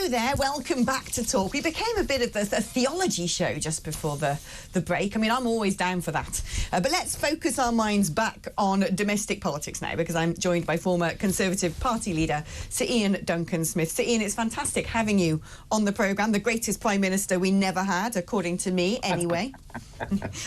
Hello there, welcome back to Talk. We became a bit of a theology show just before the break. I mean, I'm always down for that. But let's focus our minds back on domestic politics now, because I'm joined by former Conservative Party leader Sir Iain Duncan Smith. Sir Iain, it's fantastic having you on the programme, the greatest Prime Minister we never had, according to me, anyway.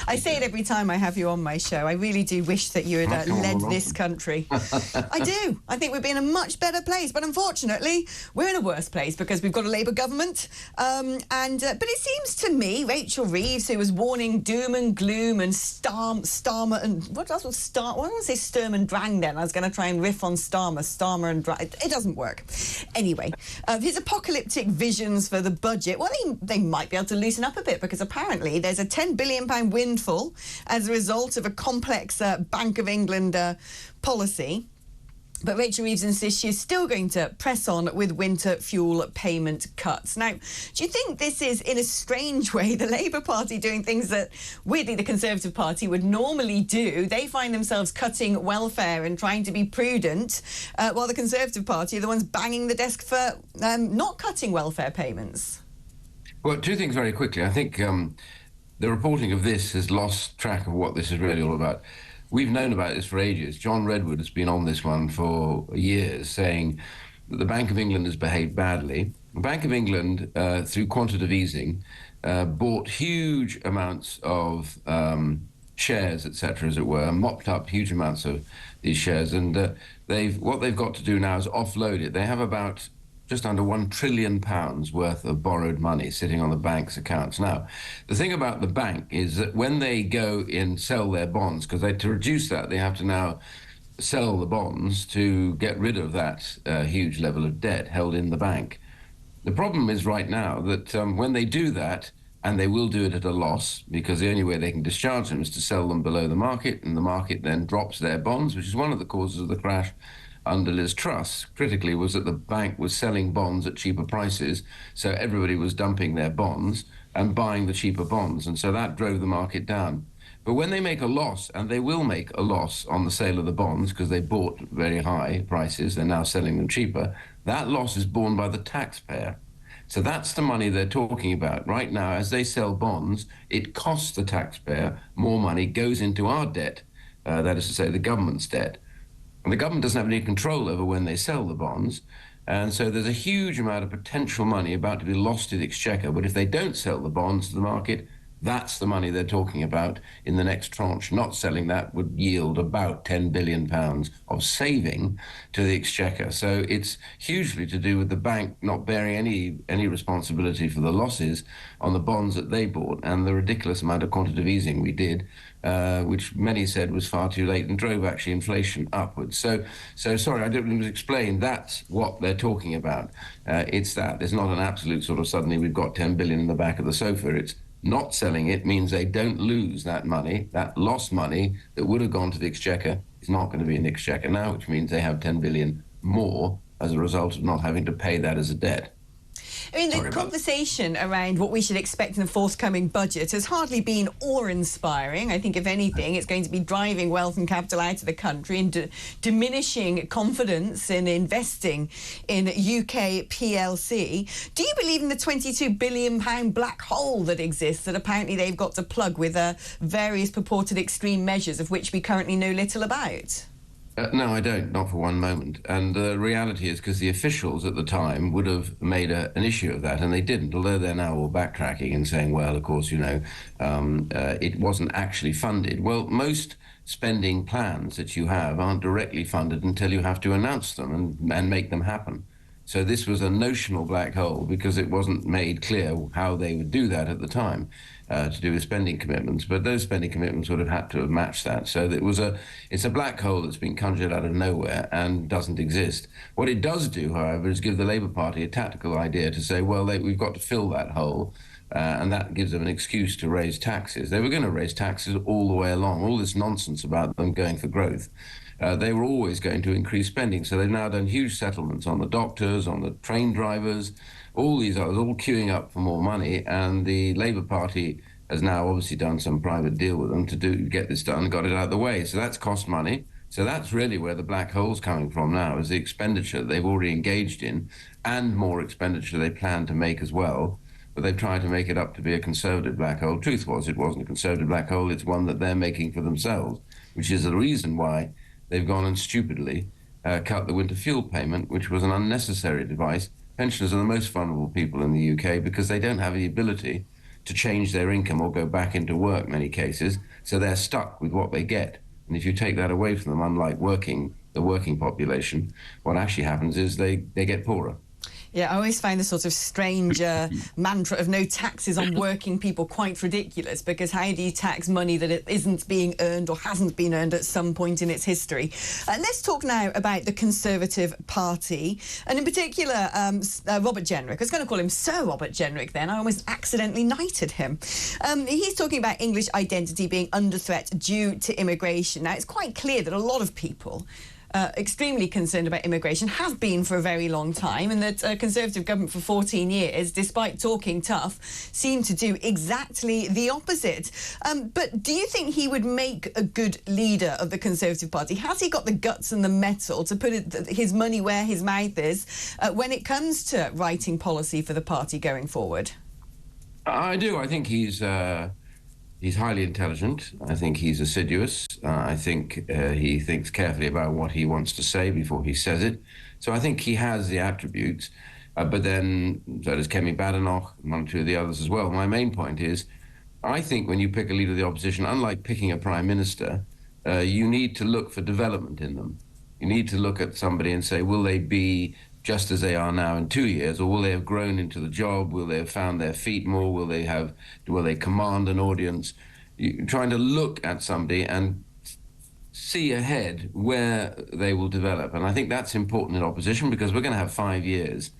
I say it every time I have you on my show. I really do wish that you had led this country. I do. I think we'd be in a much better place, but unfortunately, we're in a worse place because we've got a Labour government. But it seems to me, Rachel Reeves, who was warning doom and gloom and Starmer and... What else was Starmer? Well, I want to say Sturm and Drang then. I was going to try and riff on Starmer and Drang. It doesn't work. Anyway, his apocalyptic visions for the budget, well, they might be able to loosen up a bit, because apparently there's a £10 billion windfall as a result of a complex Bank of England policy. But Rachel Reeves insists she's still going to press on with winter fuel payment cuts. Now, do you think this is, in a strange way, the Labour Party doing things that, weirdly, the Conservative Party would normally do? They find themselves cutting welfare and trying to be prudent, while the Conservative Party are the ones banging the desk for not cutting welfare payments. Well, two things very quickly. I think the reporting of this has lost track of what this is really all about. We've known about this for ages. John Redwood has been on this one for years, saying that the Bank of England has behaved badly. The Bank of England, through quantitative easing, bought huge amounts of shares, etc., as it were, mopped up huge amounts of these shares. And what they've got to do now is offload it. They have about just under £1 trillion worth of borrowed money sitting on the bank's accounts. Now, the thing about the bank is that when they go and sell their bonds, because to reduce that, they have to now sell the bonds to get rid of that huge level of debt held in the bank. The problem is right now that when they do that, and they will do it at a loss, because the only way they can discharge them is to sell them below the market, and the market then drops their bonds, which is one of the causes of the crash under Liz Truss, critically, was that the bank was selling bonds at cheaper prices, so everybody was dumping their bonds and buying the cheaper bonds, and so that drove the market down. But when they make a loss, and they will make a loss on the sale of the bonds because they bought very high prices, they're now selling them cheaper, that loss is borne by the taxpayer. So that's the money they're talking about. Right now, as they sell bonds, it costs the taxpayer more money, goes into our debt, that is to say, the government's debt. And the government doesn't have any control over when they sell the bonds. And so there's a huge amount of potential money about to be lost to the Exchequer. But if they don't sell the bonds to the market, that's the money they're talking about in the next tranche. Not selling that would yield about £10 billion of saving to the Exchequer. So it's hugely to do with the bank not bearing any responsibility for the losses on the bonds that they bought and the ridiculous amount of quantitative easing we did, which many said was far too late and drove actually inflation upwards. So sorry, I didn't explain. That's what they're talking about. It's that. There's not an absolute sort of suddenly we've got 10 billion in the back of the sofa. It's not selling it means they don't lose that money. That lost money that would have gone to the Exchequer is not going to be in the Exchequer now, which means they have 10 billion more as a result of not having to pay that as a debt. I mean, the conversation around what we should expect in the forthcoming budget has hardly been awe-inspiring. I think, if anything, it's going to be driving wealth and capital out of the country and diminishing confidence in investing in UK PLC. Do you believe in the £22 billion black hole that exists, that apparently they've got to plug with various purported extreme measures of which we currently know little about? No, I don't, not for one moment. And the reality is because the officials at the time would have made an issue of that, and they didn't, although they're now all backtracking and saying, well, of course, it wasn't actually funded. Well, most spending plans that you have aren't directly funded until you have to announce them and make them happen. So this was a notional black hole because it wasn't made clear how they would do that at the time to do with spending commitments. But those spending commitments would have had to have matched that. So it's a black hole that's been conjured out of nowhere and doesn't exist. What it does do, however, is give the Labour Party a tactical idea to say, well, we've got to fill that hole. And that gives them an excuse to raise taxes. They were going to raise taxes all the way along. All this nonsense about them going for growth. They were always going to increase spending. So they've now done huge settlements on the doctors, on the train drivers, all these others, all queuing up for more money. And the Labour Party has now obviously done some private deal with them to get this done, got it out of the way. So that's cost money. So that's really where the black hole's coming from now, is the expenditure they've already engaged in and more expenditure they plan to make as well. But they've tried to make it up to be a conservative black hole. Truth was, it wasn't a conservative black hole. It's one that they're making for themselves, which is the reason why they've gone and stupidly cut the winter fuel payment, which was an unnecessary device. Pensioners are the most vulnerable people in the UK because they don't have the ability to change their income or go back into work in many cases, so they're stuck with what they get. And if you take that away from them, unlike the working population, what actually happens is they get poorer. Yeah, I always find the sort of strange mantra of no taxes on working people quite ridiculous, because how do you tax money that it isn't being earned or hasn't been earned at some point in its history? Let's talk now about the Conservative Party, and in particular Robert Jenrick. I was going to call him Sir Robert Jenrick then. I almost accidentally knighted him. He's talking about English identity being under threat due to immigration. Now, it's quite clear that a lot of people extremely concerned about immigration, have been for a very long time, and that a Conservative government for 14 years, despite talking tough, seemed to do exactly the opposite. But do you think he would make a good leader of the Conservative Party? Has he got the guts and the mettle to put his money where his mouth is when it comes to writing policy for the party going forward? I do. I think he's highly intelligent. I think he's assiduous. I think he thinks carefully about what he wants to say before he says it. So I think he has the attributes. But then so does Kemi Badenoch and one or two of the others as well. My main point is, I think when you pick a leader of the opposition, unlike picking a prime minister, you need to look for development in them. You need to look at somebody and say, will they be just as they are now in 2 years, or will they have grown into the job? Will they have found their feet more? Will they command an audience? You're trying to look at somebody and see ahead where they will develop. And I think that's important in opposition, because we're going to have 5 years,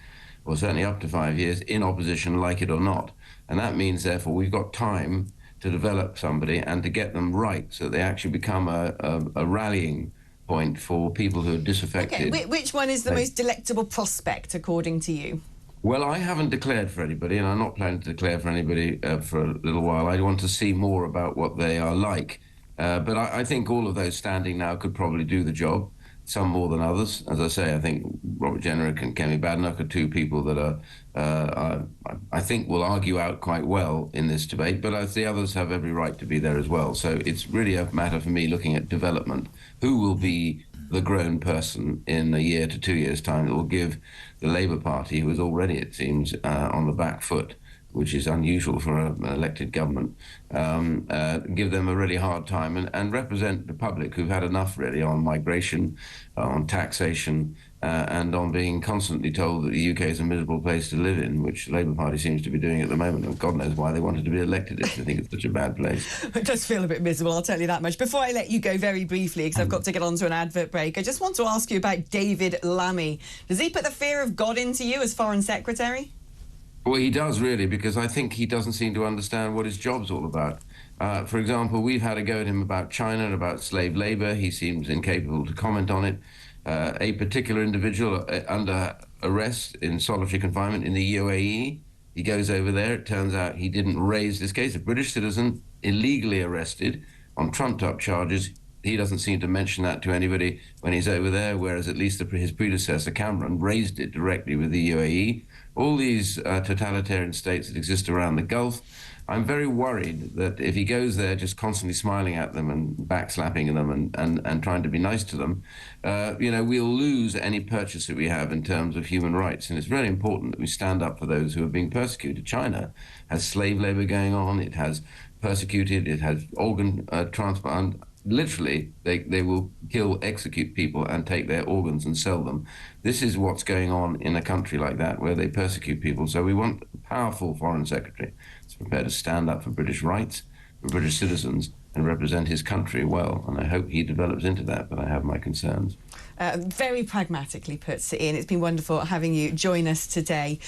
or certainly up to 5 years, in opposition, like it or not. And that means, therefore, we've got time to develop somebody and to get them right so that they actually become a rallying point for people who are disaffected. Okay, which one is the most delectable prospect, according to you? Well, I haven't declared for anybody, and I'm not planning to declare for anybody for a little while. I want to see more about what they are like. But I think all of those standing now could probably do the job, some more than others. As I say, I think Robert Jenrick and Kemi Badenoch are two people that I think will argue out quite well in this debate, but the others have every right to be there as well. So it's really a matter for me looking at development. Who will be the grown person in a year to 2 years' time that will give the Labour Party, who is already, it seems, on the back foot, which is unusual for an elected government, give them a really hard time and represent the public who've had enough, really, on migration, on taxation, and on being constantly told that the UK is a miserable place to live in, which the Labour Party seems to be doing at the moment. And God knows why they wanted to be elected if they think it's such a bad place. It does feel a bit miserable, I'll tell you that much. Before I let you go very briefly, because I've got to get on to an advert break, I just want to ask you about David Lamy. Does he put the fear of God into you as Foreign Secretary? Well, he does, really, because I think he doesn't seem to understand what his job's all about. For example, we've had a go at him about China and about slave labour. He seems incapable to comment on it. A particular individual under arrest in solitary confinement in the UAE, he goes over there. It turns out he didn't raise this case. A British citizen illegally arrested on trumped-up charges. He doesn't seem to mention that to anybody when he's over there, whereas at least his predecessor, Cameron, raised it directly with the UAE. All these totalitarian states that exist around the Gulf, I'm very worried that if he goes there just constantly smiling at them and backslapping them and trying to be nice to them, we'll lose any purchase that we have in terms of human rights. And it's really important that we stand up for those who are being persecuted. China has slave labor going on. It has persecuted. It has organ transplant. Literally, they will kill, execute people and take their organs and sell them. This is what's going on in a country like that, where they persecute people. So we want a powerful foreign secretary that's prepared to stand up for British rights, for British citizens, and represent his country well. And I hope he develops into that, but I have my concerns. Very pragmatically put, Sir Iain. It's been wonderful having you join us today.